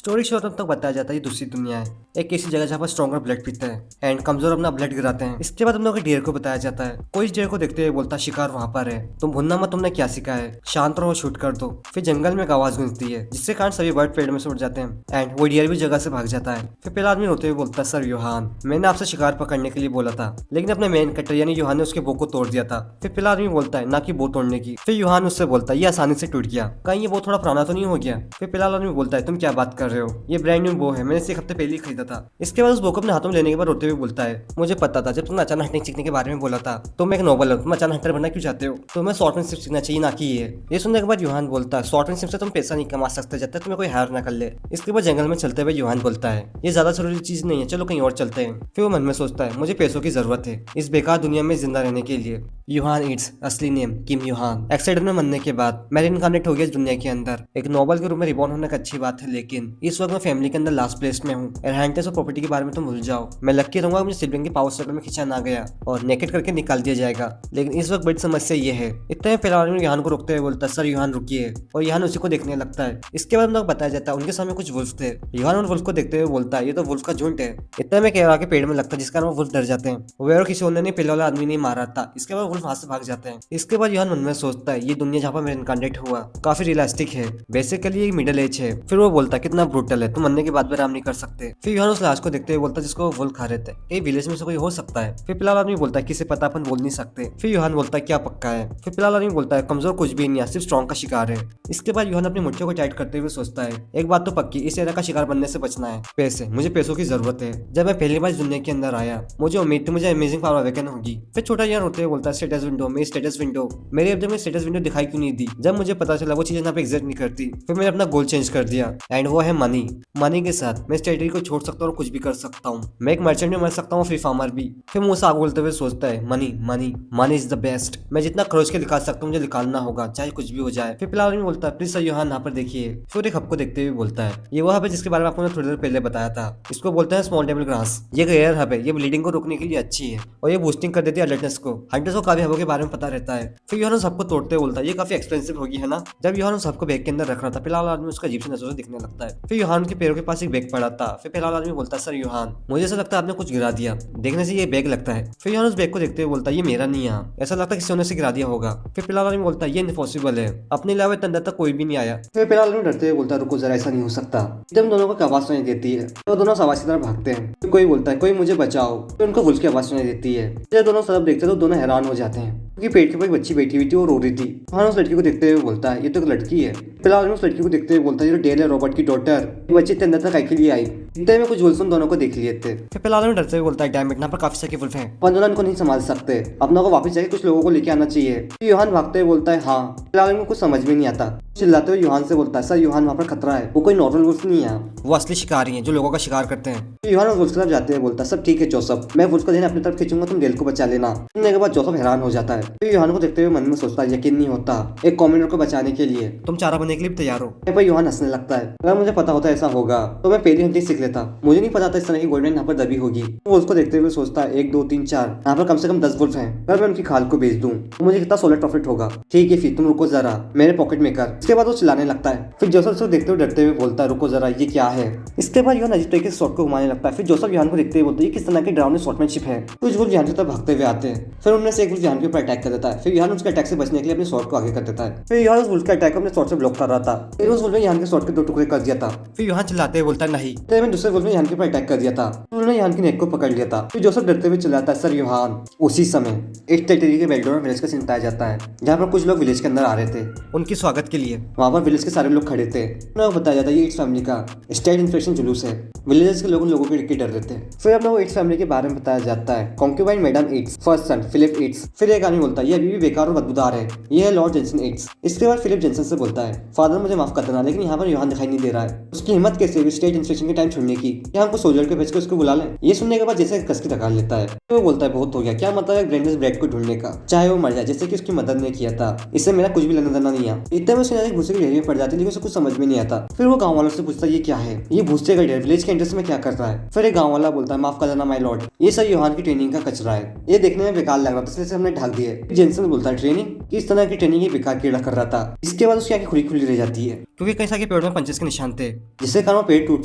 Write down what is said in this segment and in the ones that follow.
Story शुरू तब तक बताया जाता है ये दूसरी दुनिया है, एक ऐसी जगह जहाँ पर स्ट्रॉन्गर ब्लड पीते हैं एंड कमजोर अपना ब्लड गिराते हैं। इसके बाद हम लोग डेयर को बताया जाता है। कोई इस डेयर को देखते हुए बोलता है शिकार वहाँ पर है, तुम भूलना मत तुमने क्या सीखा है, शांत रहो शूट कर दो। फिर जंगल में एक आवाज गूंजती है जिससे कारण सभी बर्ड पेड़ में से उड़ जाते हैं एंड वो डियर भी जगह से भाग जाता है। फिर पहला आदमी रोते हुए बोलता है सर यूहान, मैंने आपसे शिकार पकड़ने के लिए बोला था लेकिन अपने मेन कटर यानी यूहान ने उसके बो को तोड़ दिया था। फिर पहला आदमी बोलता है ना कि बो तोड़ने की। फिर यूहान उससे बोलता है ये आसानी से टूट गया, कहीं ये बो थोड़ा पुराना तो नहीं हो गया। फिर पहला आदमी बोलता है तुम क्या बात कर रहे हो, ये ब्रांड न्यू बो है, मैंने इसे एक हफ्ते पहले ही खरीदा था। इसके बाद उस बो को अपने हाथों में लेने के बाद रोते हुए बोलता है मुझे पता था जब तुमने अचानक हंटिंग सीखने के बारे में बोला था, तुम एक नोबल हो, तुम अचानक हंटर बनना क्यों चाहते हो, तुम्हें शॉर्टमैन सीखना चाहिए ना कि ये सुनने के बाद यूहान बोलता है शॉर्टमैन से तुम पैसा नहीं कमा सकते जब तक तुम्हें कोई हायर ना कर ले। इसके बाद जंगल में चलते हुए यूहान बोलता है ये ज्यादा जरूरी चीज नहीं है, चलो कहीं और चलते हैं। फिर वो मन में सोचता है मुझे पैसों की जरूरत है इस बेकार दुनिया में जिंदा रहने के लिए। यूहान ईट्स असली नेम किम यूहान एक्सीडेंट में मरने के बाद मैं इनकार्नेट हो गया इस दुनिया के अंदर। एक नोबल के रूप में रिबॉर्न होने का अच्छी बात है, लेकिन इस वक्त मैं फैमिली के अंदर लास्ट प्लेस में हूँ। इनहेरिटेंस और प्रॉपर्टी के बारे में तुम भूल जाओ, मैं लकी रहूंगा मुझे सिबलिंग के पावर सर्कल में खींचा ना गया और नेकेट करके निकाल दिया जाएगा। लेकिन इस वक्त बड़ी समस्या ये है। इतने फिलहाल में यूहान को रोकते हुए बोलता है सर यूहान रुकिए, और यूहान उसी को देखने लगता है। इसके बाद हम लोग बताया जाता है उनके सामने कुछ वुल्फ थे। यूहान उन वुल्फ को देखते हुए बोलता है ये तो वुल्फ का झुंड है। इतने में केरा के पेड़ में लगता है जिस कारण वो वुल्फ डर जाते हैं। वे और किसी और ने पहले वाला आदमी नहीं मारा था। इसके बाद वुल्फ वहां से भाग जाते हैं। इसके बाद यूहान मन में सोचता है ये दुनिया जहाँ पर मेरा इनकार्नेट हुआ काफी रियलिस्टिक है, बेसिकली ये मिडिल एज है। फिर वो बोलता है कितना ब्रूटल है, तुम मरने के बाद भी आराम नहीं कर सकते। फिर यूहान उस लाश को देखते हुए बोलता है जिसको वो वुल्फ खा रहे थे कई विलेज में से कोई हो सकता है। फिर पिलाल आदमी बोलता है किसे पता, अपन बोल नहीं सकते। फिर यूहान बोलता है क्या पक्का है। फिर पिलाल आदमी बोलता है कमजोर कुछ भी नहीं है, सिर्फ स्ट्रॉन्ग का शिकार है। इसके बाद यूहान अपनी मुट्ठियों को टाइट करते हुए सोचता है एक बात तो पक्की, इस एरा का शिकार बनने से बचना है। पैसे, मुझे पैसों की जरूरत है। जब मैं पहली बार इस दुनिया के अंदर आया मुझे उम्मीद थी मुझे अमेजिंग पावर अवेकन होगी। फिर छोटा यूहान होते हुए बोलता है स्टेटस विंडो, मेरी स्टेटस विंडो, मेरे अब जब मैं स्टेटस विंडो दिखाई क्यों नहीं दी, जब मुझे पता चला वो चीजें यहाँ पे एग्जिस्ट नहीं करती। फिर मैंने अपना गोल चेंज कर दिया एंड वो है मनी। मनी के साथ मैं स्टेटरी को छोड़ सकता हूँ और कुछ भी कर सकता हूँ। मैं एक मर्चेंट भी बन सकता हूँ, फ्री फार्मर भी। फिर मुंह से आग बोलते हुए सोचता है money money money is the best, मैं जितना खरोच के निकाल सकता हूँ मुझे निकालना होगा चाहे कुछ भी हो जाए। फिर पिलाल आदमी बोलता है प्लीज सर यूहान यहाँ पर देखिए। फिर एक हब को देखते हुए बोलता है ये वो हब है जिसके बारे में आपको थोड़ी देर पहले बताया था। इसको बोलते हैं स्मॉल टेबल ग्रास। ये रेयर हब है, ये ब्लीडिंग को रोकने के लिए अच्छी है और ये बूस्टिंग कर देती है अलर्टनेस को। हंटर्स को काफी हबों के बारे में पता रहता है। फिर यूहान उस हब को तोड़ते हुए बोलता है ये काफी एक्सपेंसिव होगी है ना। जब यूहान उस हब को बैग के अंदर रख रहा था पिलाल आदमी उसका अजीब सी नजरों से दिखने लगता है। फिर यूहान के पैरों के पास एक बैग पड़ा था। फिर पिलाल आदमी बोलता है सर यूहान मुझे ऐसा लगता है आपने कुछ गिरा दिया, देखने से ये बैग लगता है। फिर यूहान उस बैग को देखते हुए बोलता है ये मेरा नहीं है, ऐसा लगता है किसी ने से गिरा दिया होगा। फिर पिलाल आदमी बोलता है ये इम्पॉसिबल है, अपने अलावा इतना अंदर तक कोई भी नहीं आया। फिर पिलाल आदमी डरते हुए बोलता है रुको जरा, ऐसा नहीं हो सकता। जब दोनों को आवाज सुनाई देती है तो दोनों आवाज की तरफ भागते हैं। फिर कोई बोलता है कोई मुझे बचाओ, फिर उनको वुल्फ की आवाज सुनाई देती है। जब दोनों तरफ देखते हैं तो दोनों हैरान हो जाते हैं क्योंकि पेट के ऊपर एक बच्ची बैठी हुई थी और रो रही थी। यूहान उस लड़की को देखते हुए बोलता है ये तो एक लड़की है। फिलहाल उस लड़की को देखते हुए बोलता है ये तो डेल है, रॉबर्ट की डॉटर, बच्चे इतने अंदर तक आई के लिए आई। इतने में कुछ वुल्फ दोनों को देख लिए थे। फिर फिलहाल में डरते हुए बोलता है डैम इट, यहाँ पर काफी सारे वुल्फ हैं, अपन दोनों इनको नहीं संभाल सकते, अपनों को वापस जाके कुछ लोगों को लेके आना चाहिए। यूहान भागते हुए बोलता है हाँ। फिलहाल में कुछ समझ में नहीं आता। चिल्लाते हुए यूहान से बोलता है सर यूहान वहाँ पर खतरा है, वो कोई नॉर्मल वुल्फ नहीं है, वो असली शिकारी हैं जो लोगों का शिकार करते हैं। यूहान वुल्फ की तरफ जाते हुए बोलता है सब ठीक है जोसेफ, मैं वुल्फ का ध्यान अपनी तरफ खींचूंगा, तुम डेल को बचा लेना। सुनने के बाद जोसेफ हैरान हो जाता है। फिर यूहान को देखते हुए मन में सोचता है यकीन नहीं होता एक कॉमेडर को बचाने के लिए तुम चारा बनने के लिए तैयार हो। पर यूहान हंसने लगता है अगर मुझे पता होता ऐसा होगा तो मैं पहली हंटिंग सीख लेता, मुझे नहीं पता था इस तरह की गोल्डन यहाँ पर दबी होगी। वो उसको देखते हुए सोचता है 1 2 3 4 यहाँ पर कम से कम 10 वुल्फ हैं, अगर मैं उनकी खाल को बेच दूं तो मुझे कितना सोलर प्रॉफिट होगा। ठीक है फिर तुम रुको जरा, मेरे पॉकेट में कर। इसके बाद वो चिल्लाने लगता है। फिर जोसेफ उसको देखते हुए डरते हुए बोलता है रुको जरा ये क्या है। इसके बाद यूहान अजीब तरीके से शॉट को घुमाने लगता है। फिर जोसेफ यूहान को देखते हुए बोलता है ये किस तरह की डरावनी शॉटमैनशिप है। कुछ वुल्फ यूहान की तरफ भागते हुए आते हैं। फिर उनमें से एक वुल्फ यूहान के ऊपर अटैक कर देता है। फिर यूहान उसके अटैक से बचने के लिए अपने शॉट को आगे कर देता है। फिर यूहान उस वुल्फ के अटैक को अपने शॉट से ब्लॉक कर रहा था। फिर उस वुल्फ ने यूहान के शॉट के 2 टुकड़े कर दिया था। फिर यूहान चिल्लाते हुए बोलता है नहीं, तो मैं दूसरे वुल्फ ने यूहान के ऊपर अटैक कर दिया था। उन्होंने यूहान की नेक को पकड़ लिया था। फिर जोसेफ डरते हुए चिल्लाता है सर यूहान। उसी समय एक टेरिटरी के बेल्डोर विलेज का सीन बताया जाता है जहाँ पर कुछ लोग विलेज के अंदर आ रहे थे उनके स्वागत के लिए। वहाँ पर विलेज के सारे लोग खड़े थे। उन्हें बताया जाता है ये इट्स फैमिली का स्टेट इन्फेक्शन जुलूस है, विलेजेस के लोगों के देख के डर रहे थे। फिर अपना वो इट्स फैमिली के बारे में बताया जाता है concubine madam it's, first son Philip it's. फिर एक आदमी बोलता है ये अभी भी बेकार और बदबूदार है, ये है लॉर्ड जेंसन इट्स। इसके बाद फिलिप जेंसन से बोलता है फादर मुझे माफ कर देना लेकिन यहाँ पर यूहान दिखाई नहीं दे रहा है, उसकी हिम्मत कैसे हुई स्टेट इन्फेक्शन के टाइम छोड़ने की, क्या हमको सोल्जर के भेज के उसको बुला लें। ये सुनने के बाद जैसे कस की धकाल लेता है। तो वो बोलता है बहुत हो गया, क्या मतलब है ब्रेंडस ब्रेड को ढूंढने का, चाहे वो मर जाए जैसे कि उसकी मदद ने किया था, इससे मेरा कुछ भी लेना देना नहीं है। इतने में उसने भूसे की ढेरी में पड़ जाती लेकिन उसे कुछ समझ में नहीं आता। फिर वो गाँव वालों से पूछता है ये क्या है, ये भूसे का ढेर विलेज के इंटरेस्ट में क्या कर रहा है। फिर एक गाँव वाला बोलता है माफ कर देना माय लॉर्ड, ये सब यूहान की ट्रेनिंग का कचरा है, ये देखने में बेकार लग रहा था इसलिए हमने ढक दिया है। जेनसन बोलता है ट्रेनिंग, कि इस तरह की ट्रेनिंग ही बेकार कीड़ा कर रहा था। इसके बाद उसकी आंखें खुली खुली रह जाती है क्योंकि कई सारे पेड़ में पंचेस के निशान थे, जिससे कारण वो पेड़ टूट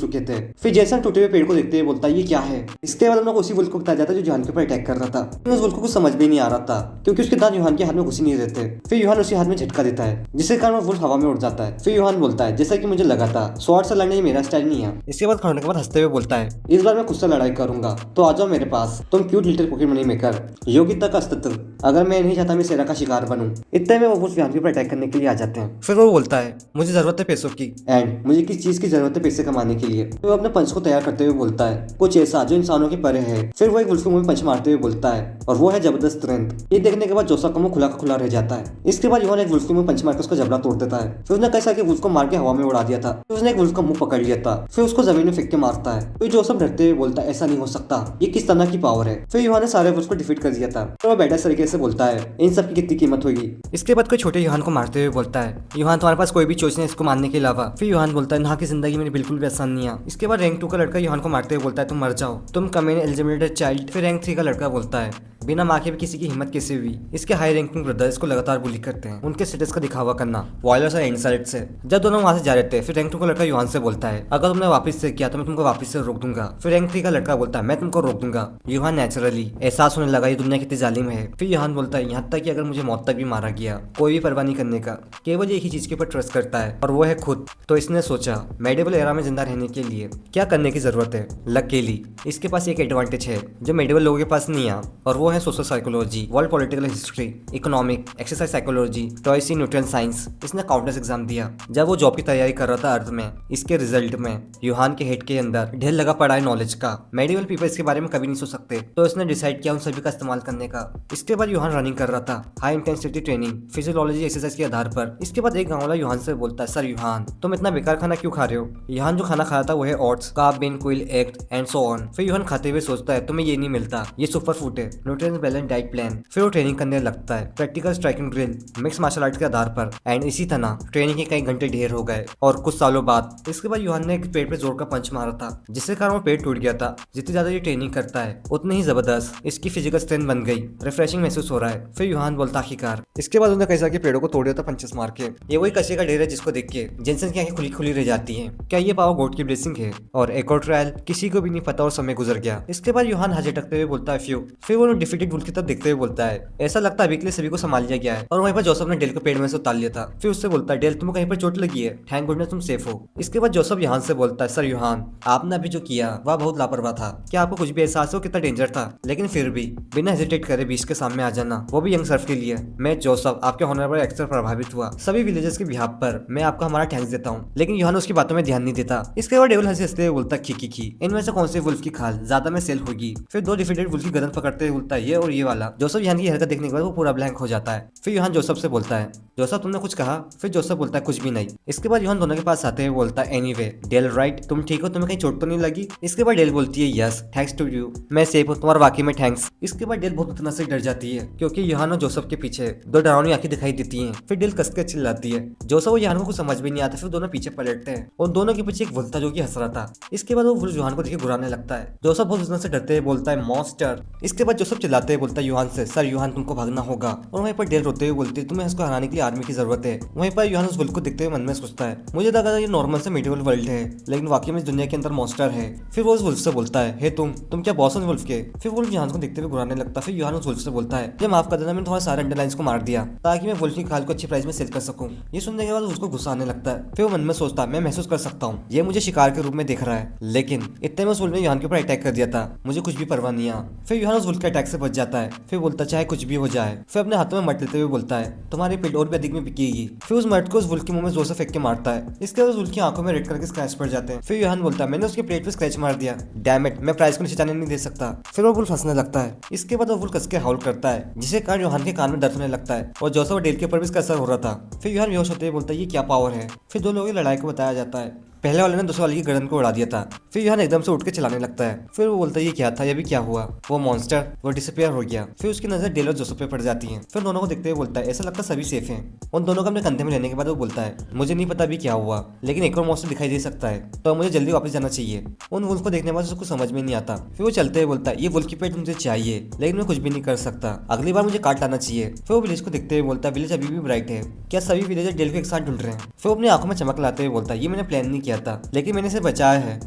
चुके थे। फिर जेसन टूटे हुए पेड़ को देखते हुए बोलता है ये क्या है। इसके बाद हम लोग उसी वुल्फ को बताया जाता है जो यूहान के ऊपर अटैक कर रहा था। उस वुल्फ को कुछ समझ भी नहीं आ रहा था क्योंकि उसके दांत यूहान के हाथ में घुस नहीं रहते। फिर यूहान उसी हाथ में झटका देता है जिससे कारण वो वुल्फ हवा में उड़ जाता है। फिर यूहान बोलता है जैसा कि मुझे लगा था, स्वॉर्ड से लड़ना ये मेरा स्टाइल नहीं है। इसके बाद खाने के बाद हंसते हुए बोलता है इस बार मैं खुद से लड़ाई करूंगा, तो आ जाओ मेरे पास, तुम cute little pocket money maker, योग्यता का अस्तित्व, अगर मैं नहीं चाहता मैं सेरा का शिकार बनूं। इतने में वो वुल्फ यूहान के ऊपर अटैक करने के लिए आ जाते हैं। फिर वो बोलता है मुझे जरूरत है पैसों की, एंड मुझे किस चीज की जरूरत है पैसे कमाने के लिए। तो वो अपने पंच को तैयार करते हुए बोलता है कुछ ऐसा जो इंसानों के परे है। फिर वो एक वुल्फ को मुंह में पंच मारते हुए बोलता है और वो है जबरदस्त स्ट्रेंथ। ये देखने के बाद जोसेफ का मुंह खुला का खुला रह जाता है। इसके बाद यूहान एक वुल्फ के मुंह पंच मारकर उसका जबड़ा तोड़ देता है। फिर उसने कैसा कि वुल्फ को मार के हवा में उड़ा दिया था। फिर उसने एक वुल्फ का मुंह पकड़ लिया था। फिर उसको जमीन में फेंक के मारता है। फिर जोसेफ डरते हुए बोलता है ऐसा नहीं हो सकता, ये किस तरह की पावर है। फिर यूहान ने सारे वुल्फ को डिफीट कर दिया था। तो वो बेटर तरीके से बोलता है इन सब की कितनी कीमत होगी। इसके बाद कोई छोटे यूहान को मारते हुए बोलता है यूहान तुम्हारे पास कोई भी चॉइस नहीं इसको मारने के अलावा। फिर यूहान बोलता है यहाँ की जिंदगी मेरी बिल्कुल भी आसान नहीं है। इसके बाद रैंक 2 का लड़का यूहान को मारते हुए बोलता है तुम मर जाओ, तुम कमीने एलिजिबेटेड चाइल्ड। फिर रैंक 3 का लड़का बोलता है बिना माँ के भी किसी की हिम्मत कैसे हुई। इसके हाई रैंकिंग ब्रदर इसको लगातार बुली करते हैं, उनके स्टेटस का दिखावा करना वॉयलेंस और इंसल्ट से। जब दोनों वहां से जा रहे थे फिर रैंक 2 का लड़का यूहान से बोलता है अगर तुमने वापस से किया तो मैं तुमको वापस से रोक दूंगा। फिर रैंक 3 का लड़का बोलता है मैं तुमको रोक दूंगा। यूहान नेचुरली एहसास होने लगा ये दुनिया कितनी जालिम है। फिर यूहान बोलता है यहाँ तक कि अगर मुझे मौत तक भी मारा गया कोई भी परवाह नहीं करने का, केवल एक ही चीज के ऊपर ट्रस्ट करता है और वो है खुद। तो इसने सोचा मेडिवल एरा में जिंदा रहने के लिए क्या करने की जरूरत है। लकीली इसके पास एक एडवांटेज है जो मेडिवल लोगों के पास नहीं है और वो है social psychology, world political history, economic, exercise psychology, टॉयसी न्यूट्रिएंट साइंस। इसने काउंटलेस एग्जाम दिया। जब वो जॉब की तैयारी कर रहा था अर्थ में, इसके रिजल्ट में यूहान के हेड के अंदर ढेर लगा पड़ा है नॉलेज का। मेडिवल पीपल इसके बारे में कभी नहीं सोच सकते, तो इसने डिसाइड किया उन सभी का इस्तेमाल करने का। इसके बाद यूहान रनिंग कर रहा था, high intensity training, physiology exercise के आधार पर। इसके बाद एक गाँव वाला यूहान से बोलता है सर यूहान तुम इतना बेकार खाना क्यों खा रहे हो। यूहान जो खाना खाया था वो है ओट्स, कार्ब, बीन, क्विल, एग एंड सो ऑन। फिर यूहान खाते हुए सोचता है तुम्हें ये नहीं मिलता, ये सुपर फूड है, न्यूट्रिएंट बैलेंस डाइट प्लान। फिर वो ट्रेनिंग करने लगता है, practical striking drill, mix martial art के आधार पर। एंड इसी तरह ट्रेनिंग के कई घंटे ढेर हो गए और कुछ सालों बाद इसके बाद यूहान ने एक पेड़ पे जोर का पंच मारा था जिससे कारण वो पेड़ टूट गया था। जितनी ज्यादा ये ट्रेनिंग करता है उतनी ही जबरदस्त इसकी फिजिकल स्ट्रेंथ बन गई, रिफ्रेशिंग महसूस हो रहा है। फिर यूहान बोलता आखिरकार। इसके बाद उन्होंने कैसा कि पेड़ों को तोड़ दिया था पंचेस मार के। ये वही कचरे का ढेर है जिसको देख के जेनसन की आंखें खुली खुली रह जाती हैं। क्या ये पावर गॉड की ब्लेसिंग है। और एक और ट्रायल किसी को भी नहीं पता और समय गुजर गया। इसके बाद यूहान हाथ झटकते हुए बोलता है फ्यू। फिर वो डिफीटेड वुल्फ की तरफ देखते हुए बोलता है ऐसा लगता है अभी के लिए सभी को संभाल लिया गया है। और वहीं पर जोसेफ ने डेल को पेड़ में से उतार लिया था। फिर उससे बोलता है डेल तुम्हें कहीं पर चोट लगी है, थैंक गुडनेस तुम सेफ हो। इसके बाद जोसेफ यूहान से बोलता है सर यूहान आपने अभी जो किया वह बहुत लापरवाह था। क्या आपको कुछ भी एहसास हो कितना डेंजर था, लेकिन फिर भी बिना हेजिटेट करे बीच के सामने आ जाना, वो भी यंग सर्फ के लिए। मैं जोसेफ आपके होने पर अक्सर प्रभावित हुआ। सभी विलेजर्स के बिहाफ पर मैं आपको हमारा थैंक्स देता हूँ। लेकिन यूहान उसकी बातों में ध्यान नहीं देता। इसके बाद डेविल हंसते हुए बोलता खी इनमें से कौन से वुल्फ की खाल ज्यादा में सेल होगी। फिर दो डिफीटेड वुल्फ की गर्दन पकड़ते हुए बोलता है ये और ये वाला। जोसेफ यूहान की हरकत देखने के बाद वो पूरा ब्लैंक हो जाता है। फिर यूहान जोसेफ से बोलता है जोसेफ तुमने कुछ कहा। फिर जोसेफ बोलता है कुछ भी नहीं। इसके बाद यूहान दोनों के पास आते हुए बोलता है एनीवे डेल राइट तुम ठीक हो, तुम्हें कहीं चोट तो नहीं लगी। इसके बाद डेल बोलती है यस थैंक्स टू यू, मैं सेफ हूँ, तुम्हारा वाकई में थैंक्स। इसके बाद डेल बहुत खतरनाक से डर जाती है क्योंकि यूहान और जोसेफ के पीछे दो डरावनी आंखें दिखाई देती हैं। फिर डेल कसके चिल्लाती है। जोसेफ और यूहान को कुछ समझ भी नहीं आता। फिर दोनों पीछे पलटते हैं और दोनों के पीछे एक वुल्फ था जो कि हंस रहा था। इसके बाद वो वुल्फ यूहान को देख घुराने लगता है। जोसेफ बहुत उससे डरते हुए बोलता है मॉन्स्टर। इसके बाद जोसेफ चिल्लाते हुए बोलता है यूहान से सर यूहान तुमको भागना होगा। और वहीं पर डेल रोते हुए बोलती है तुम्हें इसको हराने के लिए आर्मी की जरूरत है। वहीं पर यूहान उस वुल्फ को देखते हुए मन में सोचता है मुझे लगा था ये नॉर्मल से मेडिवल वर्ल्ड है, लेकिन वाकई में इस दुनिया के अंदर मॉन्स्टर है। फिर वो उस वुल्फ से बोलता है हे तुम क्या बॉस हो उस वुल्फ के। फिर वुल्फ यूहान को देखते हुए घुराने लगता है। फिर यूहान उस वुल्फ से बोलता है ये माफ कर देना, मैंने तुम्हारे सारे अंडरलाइंस को मार दिया ताकि मैं वुल्फ की खाल को अच्छी प्राइस में सेल कर सकूं। ये सुनने के बाद उसको गुस्सा आने लगता है। फिर वो मन में सोचता है मैं महसूस कर सकता हूँ ये मुझे शिकार के रूप में देख रहा है, लेकिन इतने में उस वुल्फ ने यूहान के ऊपर अटैक कर दिया था, मुझे कुछ भी परवाह नहीं है। फिर यूहान उस वुल्फ के अटैक से बच जाता है। फिर बोलता चाहे कुछ भी हो जाए। फिर अपने हाथों में मट लेते हुए बोलता है तुम्हारी पेट और भी अधिक में बिकेगी। फिर उस मट को उस वुल्फ के मुंह में जोर से फेंक के मारता है। इसके बाद उस वुल्फ की आंखों में रेड कलर के स्क्रैच पड़ जाते हैं। फिर यूहान बोलता है मैंने उसके प्लेट पे स्क्रैच मार दिया, डैम इट मैं प्राइस को नीचे जाने नहीं दे सकता। फिर वो वुल्फ हंसने लगता है। इसके बाद वो वुल्फ कस के हाउल करता है जिसके कारण यूहान के कान में दर्द होने लगता है और जोसेफ और डेल के ऊपर भी इसका असर हो रहा था। फिर यूहान बेहोश होते हुए बोलता है ये क्या पावर है। फिर दो लोगों की लड़ाई को बताया जाता है। पहले वाले ने दूसरे वाले की गर्दन को उड़ा दिया था। फिर यूहान एकदम से उठ के चलाने लगता है। फिर वो बोलता है ये क्या था, ये भी क्या हुआ। वो मॉन्स्टर वो डिसअपियर हो गया। फिर उसकी नजर डेल और जोसेफ पे पड़ जाती है। फिर दोनों को देखते हुए बोलता है ऐसा लगता है सभी सेफ हैं। उन दोनों को अपने कंधे में लेने के बाद वो बोलता है मुझे नहीं पता अभी क्या हुआ, लेकिन एक और मॉन्स्टर दिखाई दे सकता है, तो मुझे जल्दी वापस जाना चाहिए। उन वुल्फ को देखने के बाद उसको समझ में नहीं आता। फिर वो चलते हुए बोलता है ये वुल्फ की पेट मुझे चाहिए, लेकिन मैं कुछ भी नहीं कर सकता, अगली बार मुझे काट लाना चाहिए। फिर वो विलेज को देखते हुए बोलता है विलेज अभी भी ब्राइट है, क्या सभी विलेजर डेल को एक साथ ढूंढ रहे हैं। फिर वो अपनी आंखों में चमक लाते हुए बोलता है ये मैंने प्लान नहीं किया था, लेकिन मैंने इसे बचाया है,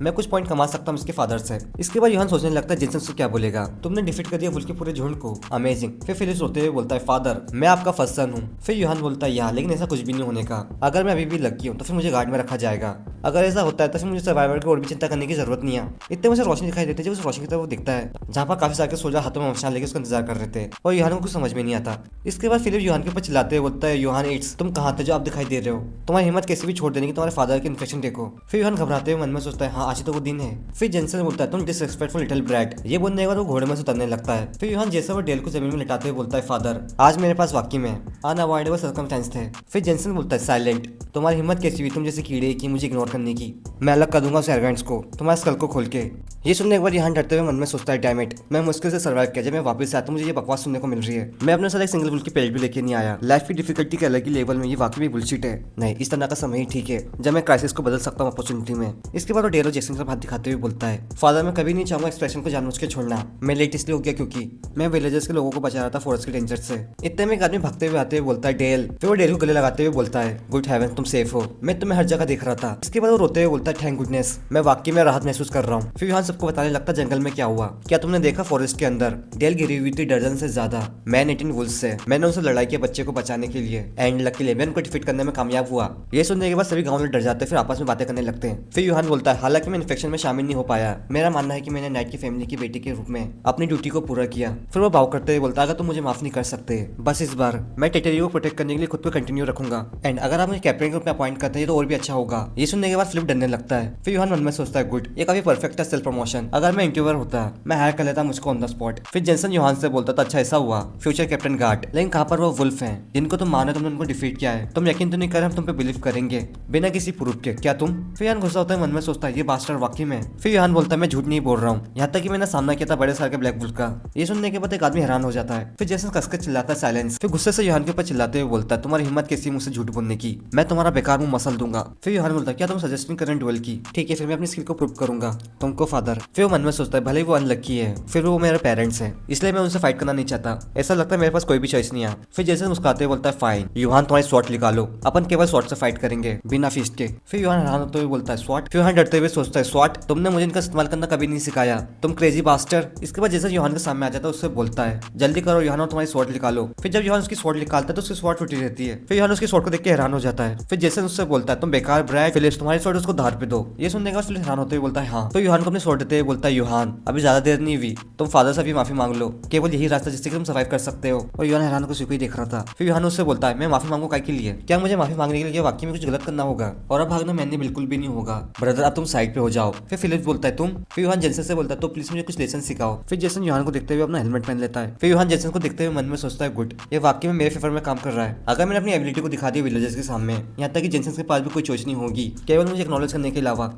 मैं कुछ पॉइंट कमा सकता हूँ इसके फादर से। इसके बाद यूहान सोचने लगता है जेसन से क्या बोलेगा, तुमने डिफीट कर दिया वुल्फ के पूरे झुंड को, अमेजिंग। फिर फिलिप्स रोते हुए बोलता है फादर मैं आपका फर्स्ट सन हूँ। फिर यूहान बोलता है यार लेकिन ऐसा कुछ भी नहीं होने का, अगर मैं अभी भी लकी हूँ तो फिर मुझे गार्ड में रखा जाएगा, अगर ऐसा होता है तो फिर मुझे सर्वाइवर की और भी चिंता करने की जरूरत नहीं है। इतने मुझे रोशनी दिखाई देती है, जब उस रोशनी की तरफ वो दिखता है जहाँ पर काफी सारे सोल्जर हाथों में मशाल लेके उसका इंतजार कर रहे थे, और यूहान को कुछ समझ में नहीं आता। इसके बाद फिलिप यूहान के ऊपर चिल्लाते हुए बोलता है यूहान इट्स तुम कहाँ थे जो आप दिखाई दे रहे हो, तुम्हारी हिम्मत कैसे भी छोड़ देने की, तुम्हारे फादर की इन्फेक्शन देखो। फिर यूहान घबराते हुए मन में सोचता है हाँ आज तो वो दिन है। फिर जेसन बोलता है तुम डिसरिस्पेक्टफुल लिटिल ब्रैट, ये बोलने के बाद वो घोड़े में से उतरने लगता है। फिर यूहान जेसन और डेल को जमीन में लिटाते हुए बोलता है फादर आज मेरे पास वाकई में अनअवॉइडेबल सर्कमस्टेंस थे। फिर जेसन बोलता है साइलेंट तुम्हारी हिम्मत कैसी हुई तुम जैसे कीड़े की मुझे इग्नोर करने की, मैं अलग कर दूंगा उस एरोगेंस को, तुम्हारे स्कल को खोल के। ये सुनने के बाद यूहान डरते हुए मन में सोचता है डैम इट, मैं मुश्किल से सर्वाइव किया, जब मैं वापस आता मुझे ये बकवास सुनने को मिल रही है। मैं अपने साथ एक सिंगल वुल्फ की पेलेट भी लेके नहीं आया, लाइफ की डिफिकल्टी के अलग ही लेवल में ये वाकई भी बुलशिट है। नहीं इस तरह का समय ही ठीक है जब मैं क्राइसिस को बदल सकता हूँ अपॉर्चुनिटी में। इसके बाद वो डेल और जेसन का हाथ दिखाते हुए बोलता है फादर मैं कभी नहीं चाहूंगा एक्सप्रेशन को जानबूझ के छोड़ना, मैं लेट इसलिए हो गया क्योंकि मैं विलेजर्स के लोगों को बचा रहा था फॉरेस्ट के डेंजर से। इतने में एक आदमी भागते हुए आते हुए बोलता है डेल। फिर वो डेल को गले लगाते हुए बोलता है गुड हेवन तुम सेफ हो, मैं तुम्हें हर जगह देख रहा था। इसके बाद वो रोते हुए बोलता है थैंक गुडनेस मैं वाकई में राहत महसूस कर रहा हूँ। फिर यूहान सबको बताने लगता है जंगल में क्या हुआ, क्या तुमने देखा फॉरेस्ट के अंदर डेल गिरी हुई थी दर्जन से ज्यादा मैन 18 वुल्फ से, मैंने उनसे लड़ाई किया बच्चे को बचाने के लिए एंड लकीली मैं उनको डिफीट करने में कामयाब हुआ। ये सुनने के बाद सभी गाँव में डर जाते हैं, फिर आपस में बातें करने लगते हैं। फिर यूहान बोलता है हालांकि मैं इन्फेक्शन में शामिल नहीं हो पाया, मेरा मानना है कि मैंने नाइट की फैमिली की बेटी के रूप में अपनी ड्यूटी को पूरा किया। फिर वो भाव करते हुए बोलता है अगर तुम मुझे माफ नहीं कर सकते बस इस बार मैं टेटरी को प्रोटेक्ट करने के लिए खुद को कंटिन्यू रखूंगा, एंड अगर आप मुझे कैप्टन के रूप में अपॉइंट करते हैं तो और भी अच्छा होगा। ये सुनने के बाद फिलिप डरने लगता है। फिर यूहान मन में सोचता है गुड ये काफी परफेक्ट है सेल्फ प्रमोशन, अगर मैं इंटरव्यूअर होता मैं हायर कर लेता मुझको ऑन द स्पॉट। फिर जेसन यूहान से बोलता था अच्छा ऐसा हुआ फ्यूचर कैप्टन गार्ड, लेकिन कहाँ पर वो वुल्फ हैं जिनको तुम मानो तुमने उनको डिफीट किया है, तुम यकीन तो नहीं कर हम तुम पे बिलीव करेंगे बिना किसी प्रूफ के, क्या तुम। फिर यूहान गुस्सा होता है मन में सोचता है ये बास्टर्ड वाकई में। फिर यूहान बोलता है मैं झूठ नहीं बोल रहा हूँ, यहाँ तक कि मैंने सामना किया था बड़े सारे ब्लैक वुल्फ का। ये सुनने के बाद एक आदमी हैरान हो जाता है। फिर जेसन कसकर चिल्लाता है साइलेंस। फिर गुस्से से यूहान के ऊपर चिल्लाते हुए बोलता है तुम्हारी हिम्मत कैसी मुझसे झूठ बोलने की, मैं तुम्हारा बेकार मुंह मसल दूंगा। फिर यूहान बोलता है क्या तुम सजेस्ट नहीं करें डुएल की, ठीक है फिर मैं अपनी स्किल को प्रूव करूंगा तुमको फादर। फिर वो मन में सोचता है भले वो अनलकी है फिर वो मेरे पेरेंट्स हैं इसलिए मैं उनसे फाइट करना नहीं चाहता, ऐसा लगता है मेरे पास कोई भी चॉइस नहीं है। फिर जैसे मुस्कुराते हुए बोलता है फाइन यूहान तुम्हारी स्वॉट निकालो, अपन केवल स्वॉट से फाइट करेंगे बिना फीस्ट के। फिर यूहान हैरान होते हुए बोलता है स्वॉट। फिर यूहान डरते हुए सोचता है स्वॉट तुमने मुझे इनका इस्तेमाल करना कभी नहीं सिखाया, तुम क्रेजी बास्टर। इसके बाद जैसे यूहान के सामने आ जाता है उससे बोलता है जल्दी करो यूहान और तुम्हारी स्वॉट निकालो। फिर जब यूहान उसकी स्वॉट निकालता है तो उसकी स्वॉट टूटी रहती है। फिर यूहान उसकी स्वॉट को देख के हैरान हो जाता है। फिर जैसे उससे बोलता है तुम बेकार ब्रैड फिलिप्स तुम्हारी स्वॉट उसको धार पे दो। ये सुनने के बाद फिलिप्स हैरान होते हुए बोलता है हाँ। तो यूहान को अपनी स्वॉट देते हुए बोलता है यूहान अभी ज्यादा देर नहीं हुई, तुम फादर से भी माफी मांग लो, केवल यही रास्ता जिससे तुम सर्वाइव कर सकते हो। और यूहान हैरान को उसी को ही देख रहा था। फिर यूहान उससे बोलता है मैं माफी मांगू काय के लिए, क्या मुझे माफी मांगने के लिए वाकई में कुछ गलत करना होगा, और अब भागना मैंने बिल्कुल भी नहीं होगा ब्रदर अब तुम साइड पे हो जाओ। फिर फिलिप्स बोलता है तुम। फिर यूहान जेसन से बोलता है तो प्लीज मुझे कुछ लेसन सिखाओ। फिर जेसन यूहान को देखते हुए अपना हेलमेट पहन लेता है। फिर यूहान जेसन को देखते हुए मन में सोचता है गुड ये वाकई में मेरे फेवर में काम कर रहा है, अगर मैंने अपनी एबिलिटी को दिखा दी विलेजर्स के सामने, यहाँ तक कि जेसन के पास भी कोई चॉइस नहीं होगी केवल मुझे एक्नॉलेज करने के अलावा,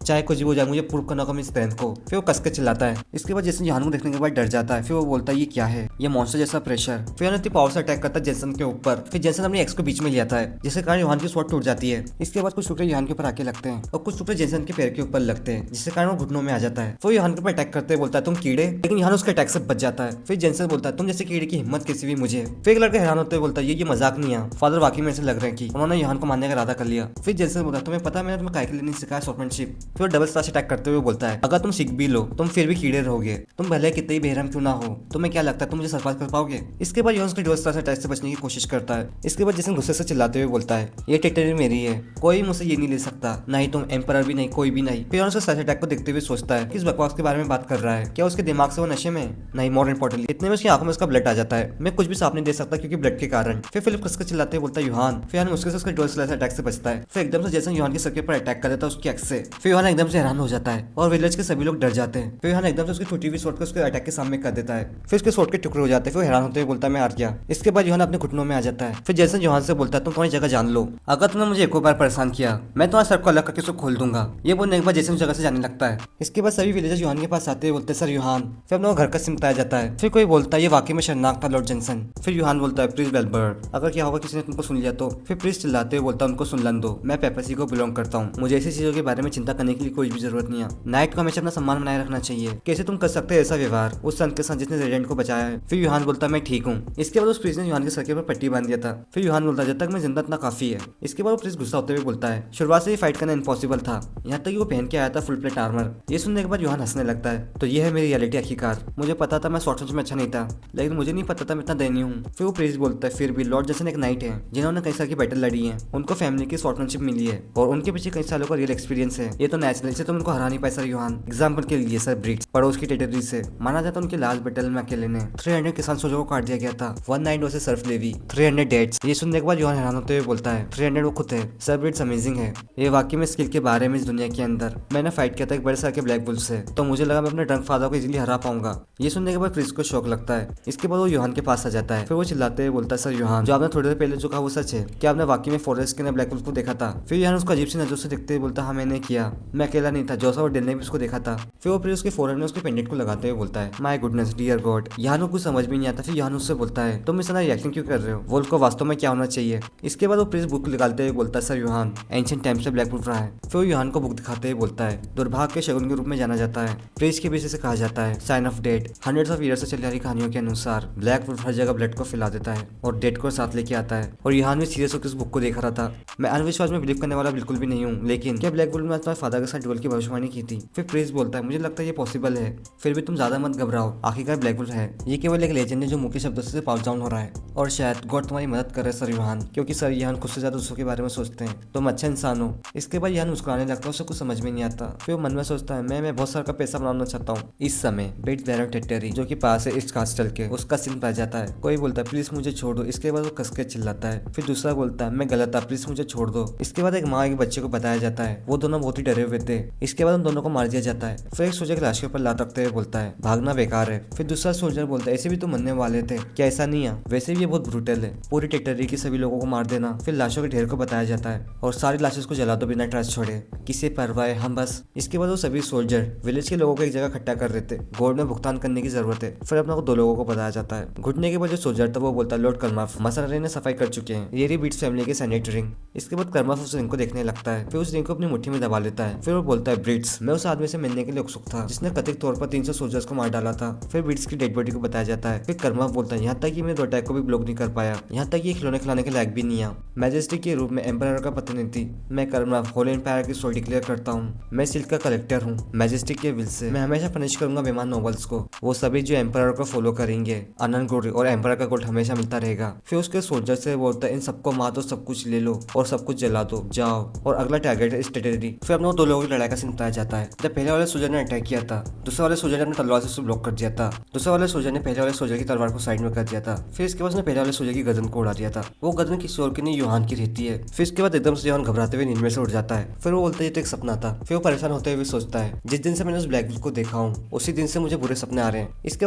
चाहे कुछ भी हो जाए मुझे प्रूव करना होगा अपनी स्ट्रेंथ को। फिर वो कसके चिल्लाता है। इसके बाद जेसन यूहान को देखने के बाद डर जाता है। फिर वो बोलता है ये क्या है, ये मॉन्स्टर जैसा प्रेशर। फिर यूहान इतनी पावर से अटैक करता है जेसन के ऊपर। फिर जेसन अपनी एक्स को बीच में ले आता है जिसके कारण यूहान की स्वॉट टूट जाती है। इसके बाद कुछ टुकड़े यूहान के ऊपर आके लगते हैं और कुछ टुकड़े जेसन के पैर के ऊपर लगते हैं जिसके कारण वो घुटनों में आ जाता है। वो यूहान के ऊपर अटैक करते हुए बोलता है तुम कीड़े, लेकिन यूहान उसके अटैक से बच जाता है। फिर जेसन बोलता है तुम जैसे कीड़े की हिम्मत कैसी हुई मुझे। फिर एक लड़का हैरान होते हुए बोलता है ये मजाक नहीं है फादर वाकई में ऐसे लग रहे हैं कि उन्होंने यूहान को मारने का इरादा कर लिया। फिर जेसन बोलता है तुम्हें पता है मैंने तुम्हें काय के लिए नहीं सिखाया स्वॉर्डमैनशिप। फिर डबल स्टार अटैक करते हुए बोलता है अगर तुम सीख भी लो तुम फिर भी कीड़े रहोगे, तुम भले कितने ही बेरहम क्यों ना हो, तुम्हें क्या लगता है तुम मुझे सरपास कर पाओगे। इसके बाद यूहान उसके डबल स्टार अटैक से बचने की कोशिश करता है। इसके बाद जेसन गुस्से से चिल्लाते हुए बोलता है ये टेरिटरी मेरी है, कोई मुझसे ये नहीं ले सकता, ना ही तुम एम्परर भी नहीं, कोई भी नहीं। फिर यूहान उसके स्टार अटैक को देखते हुए सोचता है किस बकवास के बारे में बात कर रहा है, क्या उसके दिमाग से वो नशे में नहीं। मोर इंपॉर्टेंटली इतने में उसकी आंखों में उसका ब्लड आ जाता है। मैं कुछ भी साफ नहीं दे सकता क्योंकि ब्लड के कारण। फिर फिलिप कसकर चिल्लाते हुए बोलता है यूहान। फिर यूहान मुश्किल से उसके डबल स्टार अटैक से बचता है। फिर एकदम से जेसन यूहान के सर के ऊपर अटैक कर देता है उसकी एक्स से। फिर यूहान युहान एकदम से हैरान हो जाता है और विलेज के सभी लोग डर जाते हैं। फिर युहान एकदम से उसकी टूटी हुई स्वॉर्ड को उसके अटैक के सामने कर देता है। फिर उसके स्वॉर्ड के टुकड़े हो जाते हैं। फिर हैरान होते हुए बोलता है मैं हार गया। इसके बाद युहान अपने घुटनों में आ जाता है। फिर जैसन युहान से बोलता है तुम तुम्हारी जगह जान लो, अगर तुमने मुझे एक बार परेशान किया मैं तुम्हारे सर को अलग करके उसको खोल दूंगा। ये बोलने के बाद जैसन उस जगह से जाने लगता है। इसके बाद सभी विलेजर्स युहान के पास आते हैं, बोलते हैं सर युहान। फिर अपने घर का सिम बताया जाता है। फिर कोई बोलता है ये वाकई में शर्मनाक था लॉर्ड जेनसन। फिर युहान बोलता है प्लीज वेलबर्ट, अगर क्या होगा किसी ने तुमको सुन लिया तो। फिर प्लीज चिल्लाते हुए बोलता है उनको सुन लन दो, मैं पेपरसी को बिलोंग करता हूँ, मुझे ऐसी चीजों के बारे में चिंता करने के लिए कोई भी जरूरत नहीं है। नाइट को हमेशा अपना सम्मान बनाए रखना चाहिए। कैसे तुम कर सकते हैं ऐसा व्यवहार उस संत के साथ जिसने रेजिडेंट को बचाया है। फिर युहान बोलता है मैं ठीक हूँ। इसके बाद उस प्रीस्ट ने युहान के सर के ऊपर पट्टी बांध दिया था। फिर युहान बोलता है जब तक मैं जिंदा इतना काफी है। इसके बाद वो प्रीस्ट गुस्सा होते हुए बोलता है शुरुआत से ही फाइट करना इम्पॉसिबल था, यहाँ तक कि वो पहन के आया था फुल प्लेट आर्मर। ये सुनने के बाद युहान हंसने लगता है। तो ये है मेरी रियलिटी आखिरकार, मुझे पता था मैं शॉर्ट रेंज में अच्छा नहीं था, लेकिन मुझे नहीं पता था मैं इतना दयनीय हूँ। फिर वो प्रीस्ट बोलता है फिर भी लॉर्ड जेसन एक नाइट है जिन्होंने कई साल की बैटल लड़ी है, उनको फैमिली की शॉर्टमैनशिप मिली है और उनके पीछे कई सालों का रियल एक्सपीरियंस है। ये तो नेचुरल से तुम उनको हरा नहीं पाए सर युहान। एग्जाम्पल के लिए सर ब्रिट्स पड़ोस की टेरिटरी से माना जाता उनके लास्ट बैटल में अकेले ने 300 किसान सोल्जर को काट दिया गया था। 190 से सर्फ लेवी 300 डेट्स। ये सुनने के बाद युहान हैरान होते हुए बोलता है 300 वो खुद है। सर ब्रिट्स अमेजिंग है, ये वाकई में स्किल के बारे में इस दुनिया के अंदर मैंने फाइट किया था एक बड़े सार के ब्लैक बुल से, तो मुझे लगा मैं अपने ड्रंक फादर को इजीली हरा पाऊंगा। ये सुनने के बाद क्रिस को शौक लगता है। इसके बाद वो युहान के पास आ जाता है। फिर वो चिल्लाते हुए बोलता है सर युहान जो आपने थोड़ी देर पहले जो कहा वो सच है, क्या आपने वाकई में फॉरेस्ट के अंदर ब्लैक बुल को देखा था। फिर युहान उसको अजीब सी नजरों से देखते हुए बोलता हाँ मैंने किया, मैं अकेला नहीं था, जोसा और डेल ने भी उसको देखा था। फिर वो उसके फोरहेड में उसके पेंडेंट को लगाते हुए बोलता है my goodness dear God. Yuhan को कुछ समझ भी नहीं आता। फिर युहान उससे बोलता है तुम इस तरह रिएक्शन क्यों कर रहे हो, वोल्फ को वास्तव में क्या होना चाहिए। इसके बाद वो प्रिंस बुक निकालते हुए बोलता है सर युहान एंशिएंट टाइम से ब्लैक वुल्फ रहा है। फिर वो युहान को बुक दिखाते हुए बोलता है दुर्भाग्य के शगुन के रूप में जाना जाता है, प्रेस के बेसिस से कहा जाता है sign of dead. Hundreds of year से चली आ रही कहानियों के अनुसार ब्लैक वुल्फ हर जगह ब्लड को फैला देता है और डेड को साथ लेके आता है। और युहान भी सीरियस होकर इस बुक को देख रहा था। मैं अंधविश्वास में बिलीव करने वाला बिल्कुल भी नहीं हूँ, लेकिन क्या ब्लैक वुल्फ ने तुम्हारे फादर के साथ डुएल की भविष्यवाणी की थी। फिर प्रेस बोलता है मुझे लगता है ये पॉसिबल है, फिर भी तुम ज्यादा मत घबराओ, आखिरकार ब्लैक वुल्फ है, ये केवल एक लेजेंड है जो मुख्य शब्दों से पास डाउन हो रहा है और शायद गॉड तुम्हारी मदद करे सर युहान, क्योंकि सर युहान खुद से ज्यादा दूसरों के बारे में सोचते हैं, तुम अच्छा इंसान हो। इसके बाद युहान मुस्कुराने लगता है, उसे कुछ समझ में नहीं आता। फिर वो मन में सोचता है मैं बहुत सारा पैसा बनाना चाहता हूँ। इस समय बेट बैरन टेटरी जो कि पास है इस कास्टल के, उसका सीन पड़ जाता है। कोई बोलता है प्लीज मुझे छोड़ दो। इसके बाद वो कस के चिल्लाता है। फिर दूसरा बोलता है मैं गलत था, प्लीज मुझे छोड़ दो। इसके बाद एक माँ एक बच्चे को बताया जाता है, वो दोनों बहुत ही डरे हुए थे। इसके बाद उन दोनों को मार दिया जाता है। फिर एक सोल्जर लाश के ऊपर लात रखते हुए बोलता है भागना बेकार है। फिर दूसरा सोल्जर बोलता है ऐसे भी तो मरने वाले थे, क्या ऐसा नहीं है, वैसे भी ये बहुत ब्रूटल है, पूरी टेटरी की सभी लोगों को मार देना। फिर लाशों के ढेर को बताया जाता है और सारी लाशों को जला दो बिना ट्रस्ट छोड़े, किसे परवाह हम बस। इसके बाद वो सभी सोल्जर विलेज के लोगों को एक जगह इकट्ठा कर रहे थे, गोल्ड में भुगतान करने की जरूरत है। फिर अपना को दो लोगों को बताया जाता है। घुटने के बाद जो सोल्जर था वो बोलता है लॉर्ड कर्माफ मसनरी ने सफाई कर चुके हैं, ये रही बीट्स फैमिली के सैनिटरी रिंग। इसके बाद कर्माफ उस रिंग को देखने लगता है। फिर उस रिंग को अपनी मुट्ठी में दबा लेता है। फिर वो बोलता है ब्रिट्स मैं उस आदमी से मिलने के लिए उत्सुक था जिसने कथित तौर पर 300 सोल्जर्स को मार डाला था। फिर ब्रिट्स की डेड बॉडी को बताया जाता है। फिर कर्माफ बोलता है यहाँ तक कि मैं 2 अटैक को भी ब्लॉक नहीं कर पाया, यहाँ तक कि खिलौने खिलाने के लायक भी नहीं है। मैजेस्टिक के रूप में एम्पायर का प्रतिनिधि मैं कर्माफ होल एम्पायर की स्टोरी डिक्लेयर करता हूँ, मैं सिल्क का कलेक्टर हूँ। मैजेस्टिक के विल से मैं हमेशा पनिश करूंगा बेमान नोबल्स को, वो सभी जो एम्पायर को फॉलो करेंगे। अनंत ग्लोरी और एम्पायर का गोल्ड हमेशा मिलता रहेगा। फिर उसके सोल्जर से बोलता है इन सबको मार दो, सब कुछ ले लो और सब कुछ जला दो, जाओ और अगला टारगेट है टेरिटरी। फिर अपने 2 लोगों की लड़ाई का सीन बताया जाता है। जब पहले वाले सोल्जर ने अटैक किया था, दूसरे वाले सोल्जर ने अपनी तलवार से उसे ब्लॉक कर दिया था। दूसरे वाले सोल्जर ने पहले वाले सोल्जर की तलवार को साइड में कर दिया था। फिर इसके बाद उसने पहले वाले सोल्जर की गर्दन को उड़ा दिया था। वो गर्दन किसी और की नहीं युहान की रहती है। फिर इसके बाद एकदम से युहान घबराते हुए नींद में से उठ जाता है। फिर वो बोलता है ये तो एक सपना था। फिर वो परेशान होते हुए सोचता है जिस दिन से मैंने उस ब्लैक को देखा हूँ उसी दिन से मुझे बुरे सपने आ रहे हैं। इसके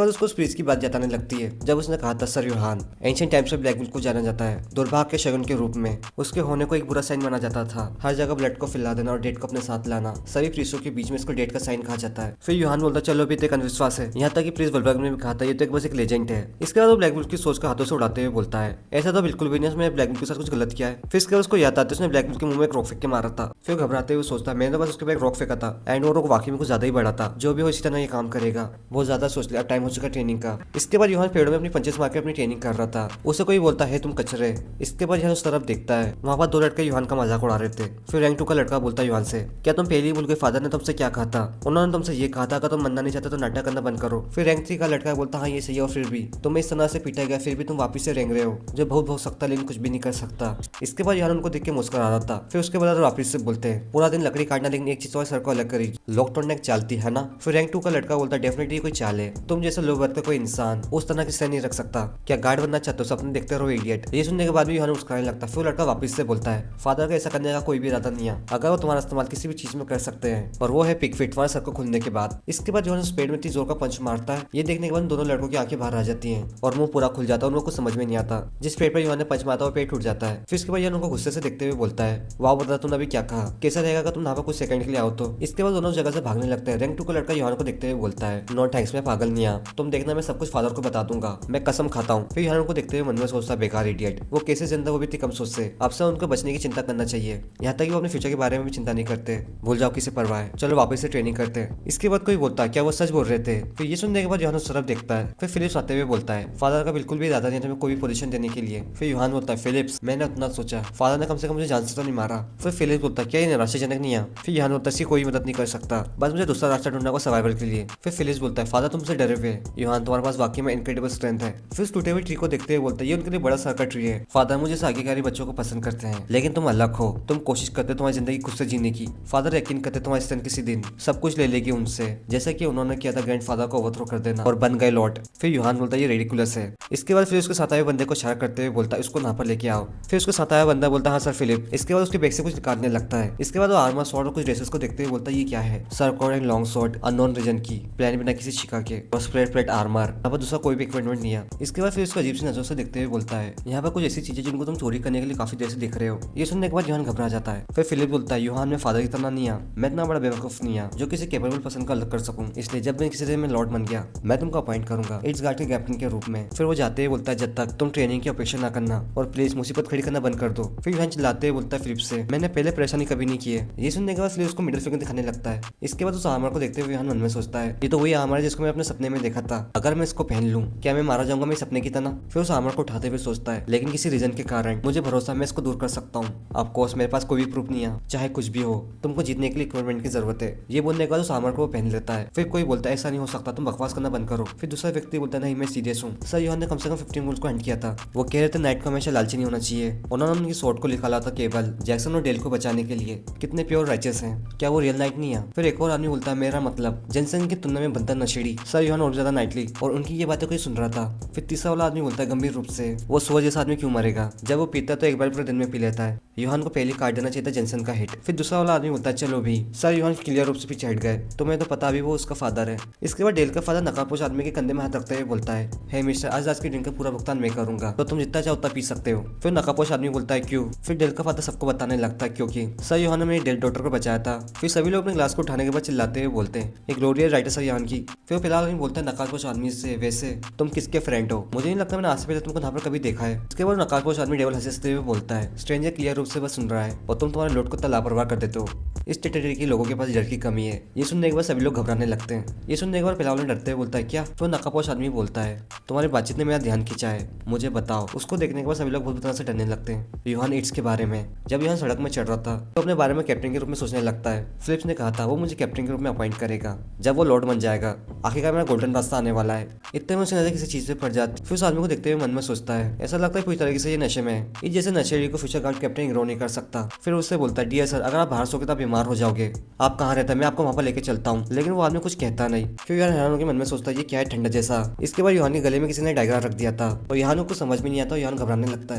बाद उसको उस प्रीस्ट की बात जताने लगती है जब उसने कहा था सर युहान एंशिएंट टाइम्स में ब्लैक बुल को जाना जाता है दुर्भाग्य के शगुन के रूप में, उसके होने को एक बुरा साइन माना जाता था। हर जगह ब्लड को फैला देना और डेट को अपने साथ लाना, सभी प्रीस्टों के बीच में इसको डेट का साइन कहा जाता है। फिर युहान बोलता चलो भी एक अंधविश्वास है, यहाँ तक कि प्रीस्ट वल्बर्ग ने भी कहा था ये तो एक बस एक लेजेंड है। इसके बाद वो ब्लैक बुल की सोच को हाथों से उड़ाते हुए बोलता है ऐसा तो बिल्कुल भी नहीं, उसने ब्लैक बुल के साथ कुछ गलत किया है। फिर इसके बाद उसको याद आता है उसने ब्लैक बुल के मुंह में एक रॉक फेंक के मारा था। फिर घबराते हुए सोचता मैंने बस उसके एक रॉक फेंका था एंड वो रॉक वाकई में कुछ ज्यादा ही बड़ा था, जो भी हो इसी तरह ये काम करेगा, बहुत ज्यादा सोच लिया, अब टाइम हो चुका ट्रेनिंग का। इसके बाद युहान पेड़ों में अपनी पंचेस मार के अपनी ट्रेनिंग कर रहा था। उसे कोई बोलता है तुम कचरे। इसके बाद युहान उस तरफ देखता है, वहाँ पर 2 लड़के युहान का मजाक उड़ा रहे थे। फिर रैंक 2 का लड़का बोलता है युहान से क्या तुम पहले ही भूल गए फादर ने तुमसे क्या कहा था, उन्होंने तुमसे ये कहा था अगर तुम मरना नहीं चाहते तो नाटक करना बंद करो। फिर रैंक 3 का लड़का बोलता हाँ ये सही है और फिर भी तुम्हें इस तरह से पीटा गया फिर भी तुम वापिस से रेंग रहे हो, जो बहुत हो सकता लेकिन कुछ भी नहीं कर सकता। इसके बाद युहान उनको देख के मुस्कुरा रहा था। फिर उसके बाद वापिस से बोलते हैं पूरा दिन लकड़ी काटना लेकिन एक चीज और सर को अलग करी, लोग तोड़ने की चालती है ना। फिर रैंक 2 का लड़का बोलता है डेफिनेटली कोई चाल है, तुम जैसे लो वर्ग का कोई इंसान उस तरह की सह नहीं रख सकता, क्या गार्ड बनना चाहते हो, सपने देखते रहो इडियट। ये सुनने के बाद भी युहान मुस्कुराने लगता। फिर लड़का वापस से बोलता है फादर का ऐसा करने का कोई भी इरादा नहीं है, अगर वो तुम्हारा इस्तेमाल किसी भी चीज चीज में कर सकते हैं, और वो है पिक फिट तुम्हारे सर को खुलने के बाद। इसके बाद जो स्पेड में इतनी जोर का पंच मारता है, ये देखने के बाद दोनों लड़कों की आंखें बाहर आ जाती हैं और मुंह पूरा खुल जाता है। उनको कुछ समझ में नहीं आता। जिस पेट पर योहान ने पंच मारता है वो पेट टूट जाता है। फिर इसके बाद योहान उनको गुस्से से देखते हुए बोलता है, वाह बता तुमने अभी क्या कहा, कैसा रहेगा अगर तुम यहाँ पर कुछ सेकंड के लिए आओ तो। इसके बाद दोनों जगह से भागने लगते हैं। रैंक 2 का लड़का योहान को देखते हुए बोलता है, नो थैंक्स मैं पागल नहीं आ, तुम देखना मैं सब कुछ फादर को बता दूंगा, मैं कसम खाता हूँ। फिर योहान उनको देखते हुए मन में सोचता है, बेकार इडियट, वो कैसे जिंदा वो भी इतनी कम सोच से, आपसे उनको बचने की चिंता करना चाहिए। यहाँ तक कि वो अपने फ्यूचर के बारे में भी चिंता नहीं करते। भूल जाओ किसे परवाह है, चलो वापस से ट्रेनिंग करते हैं। इसके बाद कोई बोलता है, क्या वो सच बोल रहे थे। फिर ये सुनने के बाद योहान उस तरफ देखता है। फिर फिलिप्स आते हुए बोलता है, फादर का बिल्कुल भी इरादा नहीं है तुम्हें कोई भी पोजीशन देने के लिए। फिर योहान बोलता है, फिलिप्स मैंने उतना सोचा, फादर ने कम से कम मुझे जान से तो नहीं मारा। फिर फिलिप्स बोलता है, क्या ये निराशाजनक नहीं है। फिर योहान बोलता है, इसकी कोई मदद नहीं कर सकता, बस मुझे दूसरा रास्ता ढूंढना होगा सर्वाइवल के लिए। फिर फिलिप्स बोलता है, फादर तुमसे डरे हुए हैं, योहान तुम्हारे पास वाकई में इनक्रेडिबल स्ट्रेंथ है। फिर उस टूटे हुए ट्री को देखते हुए बोलता है, ये उनके लिए बड़ा सरका ट्री है, फादर मुझे इस आज्ञाकारी बच्चों को पसंद करते हैं, लेकिन तुम अलग हो, तुम कोशिश करते तुम्हारी जिंदगी खुद से जीने की। फादर यकीन करते तुम्हारी स्ट्रेंथ किसी दिन सब कुछ ले लेगी उनसे, जैसा कि उन्होंने किया था ग्रैंड फादर को ओवरथ्रो कर देना और बन गए लॉर्ड। फिर योहान बोलता है, ये रेडिकुलस है। इसके बाद फिर उसके साथ आए बंदे को इशारा करते हुए बोलता है, इसको यहाँ पर लेके आओ। फिर उसके साथ आया बंदा बोलता है, हाँ सर फिलिप। इसके बाद उसके बैग से कुछ निकालने लगता है। इसके बाद वो आर्मर स्वॉर्ड और कुछ ड्रेसेस को देखते हुए बोलता है, ये क्या है। सर्कॉर्ड and long sword unknown reason की, प्लान बिना किसी शिका के, और स्प्रेड प्लेट आर्मर, यहाँ पर दूसरा कोई भी इक्विपमेंट नहीं है। इसके बाद फिर उसको अजीब सी नजरों से देखते हुए बोलता है, यहाँ पर कुछ ऐसी चीजें जिनको तुम चोरी करने के लिए काफी देर से दिख रहे हो। ये सुनने के बाद योहान घबरा जाता है। फिर फिलिप बोलता है, योहान मैं फादर की तरह नहीं आ, मैं इतना बड़ा बेवकूफ नहीं आ जो किसी कैपेबल पर्सन का अलग कर सकूं, इसलिए जब मैं किसी दिन में लॉर्ड बन गया मैं तुमको अपॉइंट करूंगा इट्स गार्ड के कैप्टन के रूप में। फिर वो जाते हुए बोलता है, जब तक तुम ट्रेनिंग की अपेक्षा ना करना और प्लीज मुसीबत खड़ी करना बंद कर दो। फिर योहान चिल्लाते हुए बोलता है फिलिप से, मैंने पहले परेशानी कभी नहीं की है। ये सुनने के बाद फिलिप उसको मिडिल फिंगर दिखाने लगता है। इसके बाद उस आर्मर को देखते हुए योहान मन में सोचता है, ये तो वही आर्मर है जिसको मैं अपने सपने में देखा था, अगर मैं इसको पहन लूं क्या मैं मारा जाऊंगा मेरे सपने की तरह। फिर उस आर्मर को उठाते हुए सोचता है, लेकिन किसी रीजन के कारण मुझे भरोसा मैं इसको दूर कर सकता हूँ। ऑफकोर्स मेरे पास कोई भी प्रूफ नहीं है, चाहे कुछ भी हो, तुमको जीतने के लिए इक्विपमेंट की जरूरत है। ये बोलने के बाद उस आर्मर को पहन लेता है। फिर कोई बोलता है, ऐसा नहीं हो सकता, तुम बकवास करना बंद करो। फिर दूसरा व्यक्ति बोलता है, नहीं मैं सीरियस हूँ सर, योहान ने कम से कम 15 गोल्स को हंट किया था। वो कह रहे थे नाइट को हमेशा लालची नहीं होना चाहिए, उन्होंने उनकी स्वॉर्ड को निकाला था केवल जैक्सन और डेल को बचाने के लिए। कितने प्योर राइचस हैं, क्या वो रियल नाइट नहीं है। फिर एक और आदमी बोलता है, मेरा मतलब जेनसन की तुलना में बनता नशेड़ी सर, योहान और ज्यादा नाइटली, और उनकी ये बातें कोई सुन रहा था। फिर तीसरा वाला आदमी बोलता है, गंभीर रूप से वो सुअर जैसा आदमी क्यों मरेगा, जब वो पीता तो एक बार पूरे दिन में पी लेता है, योहान को पहले काट देना चाहिए था जेनसन का हिट। फिर दूसरा वाला आदमी बोलता है, चलो भी सर, योहान क्लियर रूप से पीछे हट गए, तुम्हें तो पता भी वो उसका फादर है। इसके बाद डेल का फादर नकाबपोश आदमी के कंधे में हाथ रखते हुए बोलता है, हे मिस्टर, आज के ड्रिंक का पूरा भुगतान मैं करूंगा, तो तुम जितना चाहो उतना पी सकते हो। फिर नकाबपोश आदमी बोलता है, क्यों। फिर डेल का फादर सबको बताने लगता है, क्योंकि सर योहान ने मेरी डेल डॉटर को बचाया था। फिर सभी लोग अपने ग्लास को उठाने के बाद चिल्लाते हुए बोलते हैं, एक ग्लोरियस राइटर सर योहान की। फिर फिलहाल आदमी बोलता है नकाबपोश आदमी से, वैसे तुम किसके फ्रेंड हो, मुझे नहीं लगता मैंने आज से पहले तुमको यहाँ पर कभी देखा है। इसके बाद नकाबपोश आदमी डेवल हंसते हुए बोलता है, स्ट्रेंजर क्लियर रूप से बस सुन रहा है और तुम तुम्हारे लोट को इतना लापरवाह कर देते हो, इस टेरिटरी के लोगों के पास डर की कमी है। ये सुनने के बाद सभी लोग घबराने लगते हैं। ये सुनने के बाद फिलहाल डरते हुए बोलता है, क्या। तो नकाबपोश आदमी बोलता है, तुम्हारी बातचीत ने मेरा ध्यान खींचा है, मुझे बताओ। उसको देखने के बाद सभी लोग बहुत तरह से डरने लगते हैं। योहान ईट्स के बारे में, जब योहान सड़क में चढ़ रहा था तो अपने बारे में कैप्टन के रूप में सोचने लगता है। फिलिप्स ने कहा था वो मुझे कैप्टन के रूप में अपॉइंट करेगा जब वो लॉर्ड बन जाएगा, आखिरकार मेरा गोल्डन रास्ता आने वाला है। इतने में उसे नजर किसी चीज पे पड़ जाती। फिर उस आदमी को देखते हुए मन में सोचता है, ऐसा लगता है पूरी तरीके से ये नशे में है, ये जैसे नशेड़ी को फ्यूचर गार्ड कैप्टन इग्नोर नहीं कर सकता। फिर उससे बोलता है, डियर सर, अगर आप बाहर सोगे तो आप बीमार हो जाओगे, आप कहाँ रहता है, मैं आपको वहाँ पर लेके चलता हूँ। लेकिन वो आदमी कुछ कहता नहीं। फिर योहान हैरान होकर मन में सोचता है, ये क्या है ठंडा जैसा। इसके बाद योहान के गले में किसी ने डायग्राम रख दिया था और योहान को समझ में नहीं आता, योहान घबराने लगता है।